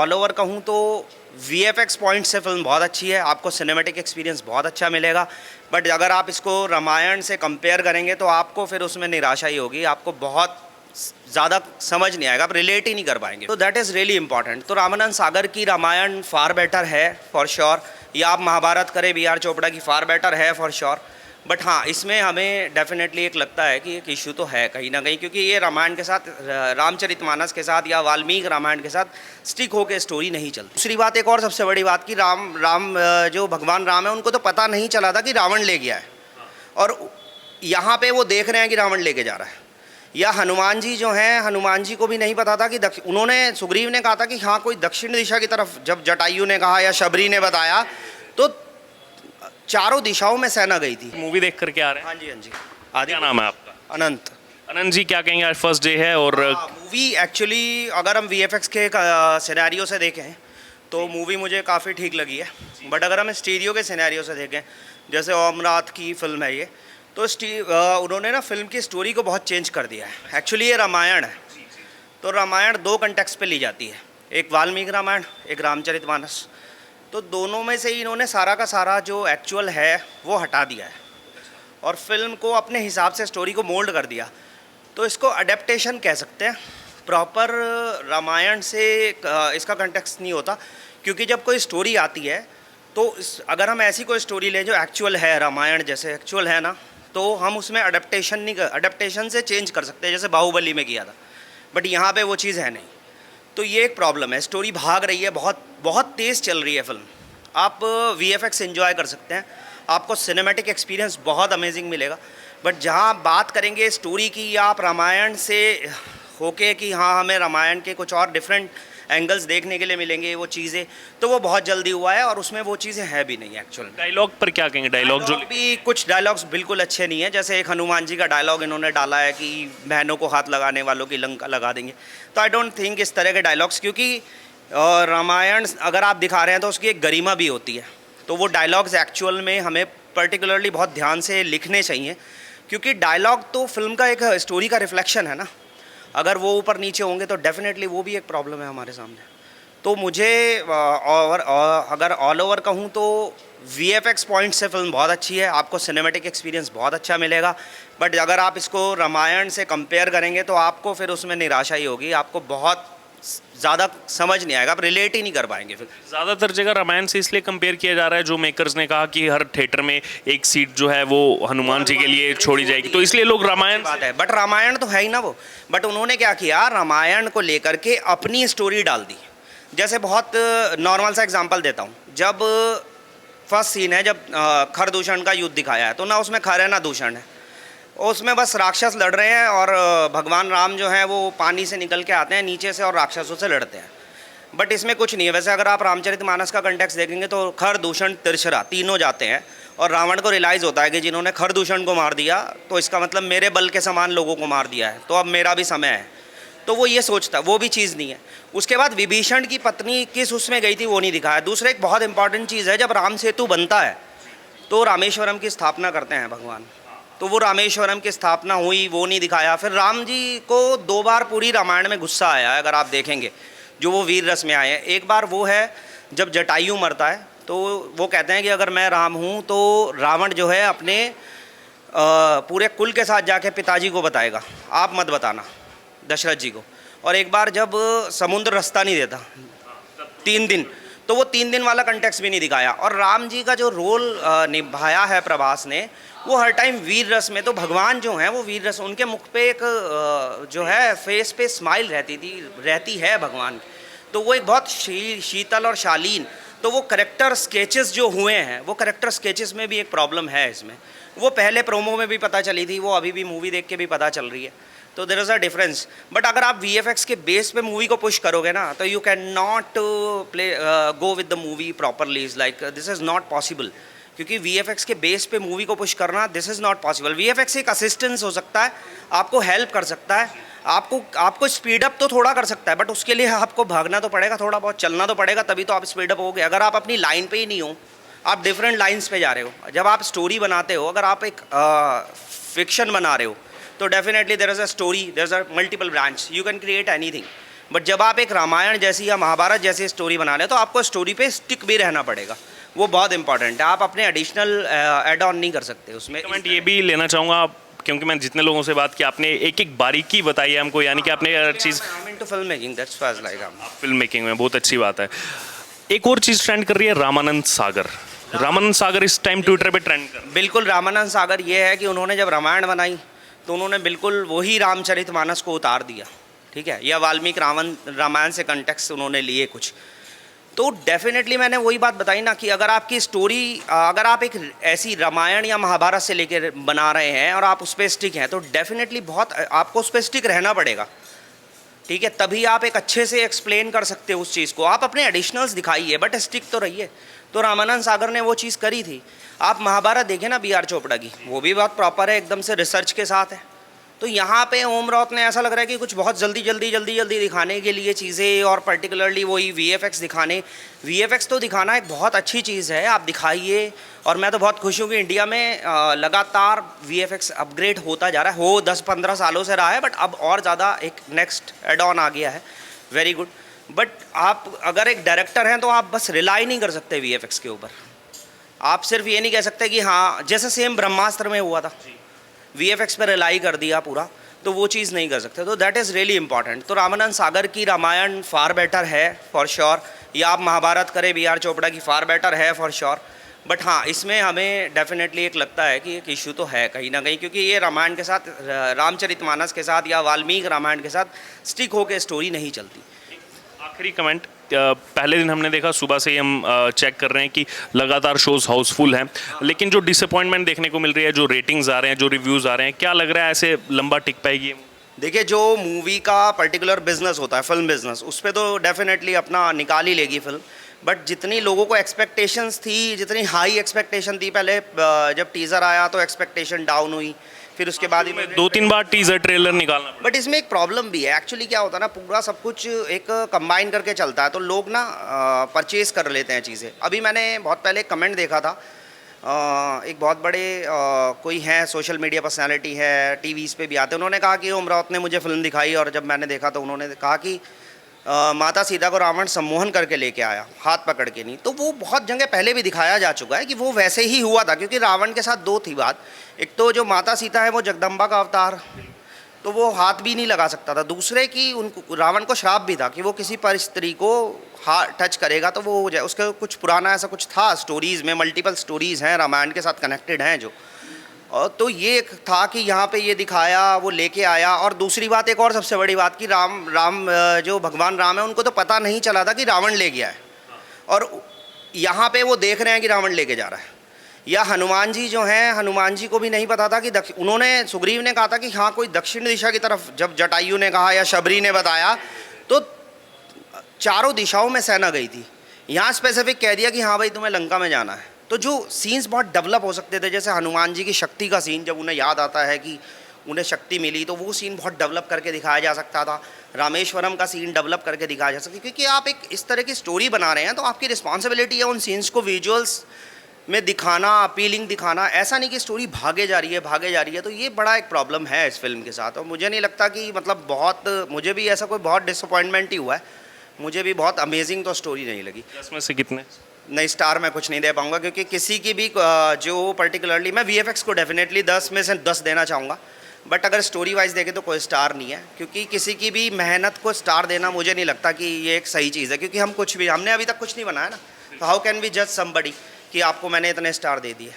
All over कहूँ तो VFX point से फिल्म बहुत अच्छी है, आपको सिनेमैटिक एक्सपीरियंस बहुत अच्छा मिलेगा। बट अगर आप इसको रामायण से कंपेयर करेंगे तो आपको फिर उसमें निराशा ही होगी, आपको बहुत ज़्यादा समझ नहीं आएगा, आप रिलेट ही नहीं कर पाएंगे। तो दैट इज़ रियली इंपॉर्टेंट। तो रामानंद सागर की रामायण फार बेटर है फॉर श्योर, या आप महाभारत करें बी आर चोपड़ा की फार बेटर है फॉर श्योर। बट हाँ, इसमें हमें डेफिनेटली एक लगता है कि एक इशू तो है कहीं ना कहीं, क्योंकि ये रामायण के साथ, रामचरितमानस के साथ या वाल्मीकि रामायण के साथ स्टिक होकर स्टोरी नहीं चलती। दूसरी बात, एक और सबसे बड़ी बात कि राम जो भगवान राम है उनको तो पता नहीं चला था कि रावण ले गया है, और यहाँ पे वो देख रहे हैं कि रावण लेके जा रहा है। या हनुमान जी जो हैं, हनुमान जी को भी नहीं पता था कि उन्होंने, सुग्रीव ने कहा था कि हाँ कोई दक्षिण दिशा की तरफ, जब जटायु ने कहा या शबरी ने बताया तो चारों दिशाओं में सेना गई थी। मूवी देख करके आ रहे हैं? हाँ जी, हाँ जी। आदि क्या नाम है आपका? अनंत। अनंत जी, क्या कहेंगे, आज फर्स्ट डे है और मूवी एक्चुअली अगर हम वीएफएक्स के सिनेरियो से देखें तो मूवी मुझे काफ़ी ठीक लगी है। बट अगर हम स्टीरियो के सिनेरियो से देखें, जैसे ओमरात की फिल्म है ये, तो उन्होंने ना फिल्म की स्टोरी को बहुत चेंज कर दिया है। एक्चुअली ये रामायण है, तो रामायण दो कंटेक्स्ट पे ली जाती है, एक वाल्मीकि रामायण, एक रामचरितमानस। तो दोनों में से ही इन्होंने सारा का सारा जो एक्चुअल है वो हटा दिया है और फिल्म को अपने हिसाब से स्टोरी को मोल्ड कर दिया। तो इसको अडेप्टेशन कह सकते हैं। प्रॉपर रामायण से इसका कंटेक्स्ट नहीं होता, क्योंकि जब कोई स्टोरी आती है तो अगर हम ऐसी कोई स्टोरी लें जो एक्चुअल है, रामायण जैसे एक्चुअल है ना, तो हम उसमें अडेप्टेशन से चेंज कर सकते हैं, जैसे बाहुबली में किया था। बट यहाँ पे वो चीज़ है नहीं, तो ये एक प्रॉब्लम है। स्टोरी भाग रही है, बहुत बहुत तेज़ चल रही है फिल्म। आप वीएफएक्स एंजॉय कर सकते हैं, आपको सिनेमैटिक एक्सपीरियंस बहुत अमेजिंग मिलेगा। बट जहाँ आप बात करेंगे स्टोरी की, या आप रामायण से होके कि हाँ हमें रामायण के कुछ और डिफरेंट एंगल्स देखने के लिए मिलेंगे वो चीज़ें, तो वो बहुत जल्दी हुआ है और उसमें वो चीज़ें हैं भी नहीं एक्चुअल। डायलॉग पर क्या कहेंगे? डायलॉग जो भी, कुछ डायलॉग्स बिल्कुल अच्छे नहीं है। जैसे एक हनुमान जी का डायलॉग इन्होंने डाला है कि बहनों को हाथ लगाने वालों की लंका लगा देंगे, तो आई डोंट थिंक इस तरह के डायलॉग्स, क्योंकि रामायण अगर आप दिखा रहे हैं तो उसकी एक गरिमा भी होती है। तो वो डायलॉग्स एक्चुअल में हमें पर्टिकुलरली बहुत ध्यान से लिखने चाहिए, क्योंकि डायलॉग तो फिल्म का एक स्टोरी का रिफ्लेक्शन है ना। अगर वो ऊपर नीचे होंगे तो डेफिनेटली वो भी एक प्रॉब्लम है हमारे सामने। तो मुझे अगर ऑल ओवर कहूँ तो वीएफएक्स पॉइंट से फिल्म बहुत अच्छी है, आपको सिनेमैटिक एक्सपीरियंस बहुत अच्छा मिलेगा। बट अगर आप इसको रामायण से कंपेयर करेंगे तो आपको फिर उसमें निराशा ही होगी, आपको बहुत ज़्यादा समझ नहीं आएगा, आप रिलेट ही नहीं कर पाएंगे। फिर ज़्यादातर जगह रामायण से इसलिए कंपेयर किया जा रहा है, जो मेकर्स ने कहा कि हर थिएटर में एक सीट जो है वो हनुमान जी के लिए छोड़ी जाएगी, तो इसलिए लोग रामायण बात है। बट रामायण तो है ही ना वो। बट उन्होंने क्या किया, रामायण को लेकर के अपनी स्टोरी डाल दी। जैसे बहुत नॉर्मल सा एग्जांपल देता हूँ, जब फर्स्ट सीन है, जब खरदूषण का युद्ध दिखाया है, तो ना उसमें खर है ना दूषण है, उसमें बस राक्षस लड़ रहे हैं और भगवान राम जो हैं वो पानी से निकल के आते हैं नीचे से और राक्षसों से लड़ते हैं। बट इसमें कुछ नहीं है। वैसे अगर आप रामचरितमानस का कंटेक्स्ट देखेंगे तो खर, दूषण, तिरछरा तीनों जाते हैं और रावण को रियलाइज़ होता है कि जिन्होंने खरदूषण को मार दिया तो इसका मतलब मेरे बल के समान लोगों को मार दिया है, तो अब मेरा भी समय है। तो वो ये सोचता, वो भी चीज़ नहीं है। उसके बाद विभीषण की पत्नी किस उसमें गई थी वो नहीं दिखाया। दूसरा एक बहुत इंपॉर्टेंट चीज़ है, जब राम सेतु बनता है तो रामेश्वरम की स्थापना करते हैं भगवान, तो वो रामेश्वरम की स्थापना हुई वो नहीं दिखाया। फिर राम जी को 2 बार पूरी रामायण में गुस्सा आया है, अगर आप देखेंगे जो वो वीर रस में आए हैं। एक बार वो है जब जटायु मरता है, तो वो कहते हैं कि अगर मैं राम हूँ तो रावण जो है अपने पूरे कुल के साथ जाके पिताजी को बताएगा, आप मत बताना, दशरथ जी को। और एक बार जब समुद्र रास्ता नहीं देता 3 दिन, तो वो 3 दिन वाला कंटेक्स्ट भी नहीं दिखाया। और राम जी का जो रोल निभाया है प्रभास ने, वो हर टाइम वीर रस में, तो भगवान जो हैं वो वीर रस, उनके मुख पे एक जो है फेस पे स्माइल रहती है भगवान। तो वो एक बहुत शीतल और शालीन। तो वो करेक्टर स्केचेस जो हुए हैं, वो करेक्टर स्केचेस में भी एक प्रॉब्लम है इसमें। वो पहले प्रोमो में भी पता चली थी, वो अभी भी मूवी देख के भी पता चल रही है। तो there is a difference. But अगर आप वीएफएक्स के बेस पे मूवी को पुश करोगे ना, तो you can not go with the movie properly, is like this is not possible. क्योंकि वीएफएक्स के बेस पे मूवी को पुश करना, this is not possible. VFX एक असिस्टेंस हो सकता है, आपको हेल्प कर सकता है, आपको स्पीड अप तो थोड़ा कर सकता है, बट उसके लिए आपको भागना तो पड़ेगा, थोड़ा बहुत चलना तो पड़ेगा, तभी तो आप स्पीड अप होगे। अगर आप अपनी लाइन पे ही नहीं हो, आप डिफरेंट लाइन्स पे जा रहे हो। जब आप स्टोरी बनाते हो, अगर आप एक फिक्शन बना रहे हो, तो definitely there is a story, there is a multiple branch, you can create anything. But जब आप एक रामायण जैसी या महाभारत जैसी स्टोरी बना रहे हैं तो आपको स्टोरी पे स्टिक भी रहना पड़ेगा, वो बहुत इंपॉर्टेंट है। आप अपने एडिशनल एड ऑन नहीं कर सकते उसमें। कमेंट ये भी लेना चाहूँगा क्योंकि मैं जितने लोगों से बात की आपने एक एक बारीकी बताई है हमको, यानी कि आपने हर चीज़ to film making, that's was like film making में बहुत अच्छी बात है। एक और चीज़ ट्रेंड कर रही है, रामानंद सागर। रामानंद सागर इस टाइम ट्विटर पे ट्रेंड कर। बिल्कुल, रामानंद सागर ये है कि उन्होंने जब रामायण बनाई तो उन्होंने बिल्कुल वही रामचरितमानस को उतार दिया, ठीक है, या वाल्मीकि रामायण से कंटेक्स्ट उन्होंने लिए कुछ। तो डेफिनेटली मैंने वही बात बताई ना कि अगर आपकी स्टोरी, अगर आप एक ऐसी रामायण या महाभारत से लेकर बना रहे हैं और आप उस पर स्टिक हैं तो डेफिनेटली बहुत आपको उस पर स्टिक रहना पड़ेगा, ठीक है, तभी आप एक अच्छे से एक्सप्लेन कर सकते हो उस चीज़ को। आप अपने एडिशनल्स दिखाइए बट स्टिक तो रहिए। तो रामानंद सागर ने वो चीज़ करी थी। आप महाभारत देखें ना बी आर चोपड़ा की, वो भी बहुत प्रॉपर है, एकदम से रिसर्च के साथ है। तो यहाँ पे ओम राउत ने ऐसा लग रहा है कि कुछ बहुत जल्दी दिखाने के लिए चीज़ें, और पर्टिकुलरली वही VFX दिखाने। VFX तो दिखाना एक बहुत अच्छी चीज़ है, आप दिखाइए। और मैं तो बहुत खुश हूँ कि इंडिया में लगातार VFX अपग्रेड होता जा रहा है, हो 10-15 सालों से रहा है, बट अब और ज़्यादा एक नेक्स्ट एड ऑन आ गया है, वेरी गुड। बट आप अगर एक डायरेक्टर हैं तो आप बस रिलाई नहीं कर सकते VFX के ऊपर। आप सिर्फ ये नहीं कह सकते कि हाँ, जैसे सेम ब्रह्मास्त्र में हुआ था, VFX पर रिलाई कर दिया पूरा, तो वो चीज़ नहीं कर सकते। तो दैट इज़ रियली इंपॉर्टेंट। तो रामानंद सागर की रामायण फार बेटर है फॉर श्योर, या आप महाभारत करें BR चोपड़ा की, फार बेटर है फॉर श्योर। बट हाँ, इसमें हमें डेफिनेटली एक लगता है कि एक इशू तो है कहीं ना कहीं, क्योंकि ये रामायण के साथ, रामचरितमानस के साथ या वाल्मीकि रामायण के साथ स्टिक होकर स्टोरी नहीं चलती। आखिरी कमेंट, पहले दिन हमने देखा, सुबह से ही हम चेक कर रहे हैं कि लगातार शोज हाउसफुल हैं, लेकिन जो डिसअपॉइंटमेंट देखने को मिल रही है, जो रेटिंग्स आ रहे हैं, जो रिव्यूज़ आ रहे हैं, क्या लग रहा है ऐसे लंबा टिक पाएगी? देखिए, जो मूवी का पर्टिकुलर बिजनेस होता है, फिल्म बिजनेस, उस पर तो डेफिनेटली अपना निकाल ही लेगी फिल्म। बट जितनी लोगों को एक्सपेक्टेशंस थी, जितनी हाई एक्सपेक्टेशन थी, पहले जब टीज़र आया तो एक्सपेक्टेशन डाउन हुई, फिर उसके बाद ही 2-3 बार टीजर ट्रेलर निकालना। बट इसमें एक प्रॉब्लम भी है एक्चुअली। क्या होता है ना, पूरा सब कुछ एक कंबाइन करके चलता है, तो लोग ना परचेज कर लेते हैं चीज़ें। अभी मैंने बहुत पहले कमेंट देखा था, एक बहुत बड़े कोई हैं, सोशल मीडिया पर्सनालिटी है, टीवीज़ पे भी आते हैं, उन्होंने कहा कि ओम राउत ने मुझे फिल्म दिखाई और जब मैंने देखा तो उन्होंने कहा कि माता सीता को रावण सम्मोहन करके लेके आया, हाथ पकड़ के नहीं। तो वो बहुत जगह पहले भी दिखाया जा चुका है कि वो वैसे ही हुआ था, क्योंकि रावण के साथ दो थी बात। एक तो जो माता सीता है वो जगदम्बा का अवतार, तो वो हाथ भी नहीं लगा सकता था। दूसरे की उनको रावण को श्राप भी था कि वो किसी पर स्त्री को हाथ टच करेगा तो वो हो जाए। उसका कुछ पुराना ऐसा कुछ था, स्टोरीज़ में मल्टीपल स्टोरीज़ हैं रामायण के साथ कनेक्टेड हैं जो। और तो ये एक था कि यहाँ पे ये दिखाया, वो लेके आया। और दूसरी बात, एक और सबसे बड़ी बात कि राम जो भगवान राम है, उनको तो पता नहीं चला था कि रावण ले गया है, और यहाँ पे वो देख रहे हैं कि रावण लेके जा रहा है। या हनुमान जी जो हैं, हनुमान जी को भी नहीं पता था कि उन्होंने, सुग्रीव ने कहा था कि हाँ कोई दक्षिण दिशा की तरफ, जब जटायु ने कहा या शबरी ने बताया तो चारों दिशाओं में सेना गई थी। यहाँ स्पेसिफिक कह दिया कि हाँ भाई तुम्हें लंका में जाना है। तो जो सीन्स बहुत डेवलप हो सकते थे, जैसे हनुमान जी की शक्ति का सीन, जब उन्हें याद आता है कि उन्हें शक्ति मिली, तो वो सीन बहुत डेवलप करके दिखाया जा सकता था। रामेश्वरम का सीन डेवलप करके दिखाया जा सकता, क्योंकि आप एक इस तरह की स्टोरी बना रहे हैं तो आपकी रिस्पॉन्सिबिलिटी है उन सीन्स को विजुअल्स में दिखाना, अपीलिंग दिखाना। ऐसा नहीं कि स्टोरी भागे जा रही है। तो ये बड़ा एक प्रॉब्लम है इस फिल्म के साथ। और मुझे नहीं लगता कि मतलब बहुत, मुझे भी ऐसा कोई बहुत डिसअपॉइंटमेंट ही हुआ है। मुझे भी बहुत अमेजिंग तो स्टोरी नहीं लगी। 10 में से कितने? नहीं, स्टार मैं कुछ नहीं दे पाऊंगा, क्योंकि किसी की भी जो पर्टिकुलरली, मैं VFX को डेफिनेटली 10 में से 10 देना चाहूँगा। बट अगर स्टोरी वाइज देखें तो कोई स्टार नहीं है, क्योंकि किसी की भी मेहनत को स्टार देना मुझे नहीं लगता कि ये एक सही चीज़ है। क्योंकि हमने अभी तक कुछ नहीं बनाया ना, तो हाउ कैन वी जज समबडी कि आपको मैंने इतने स्टार दे दिए।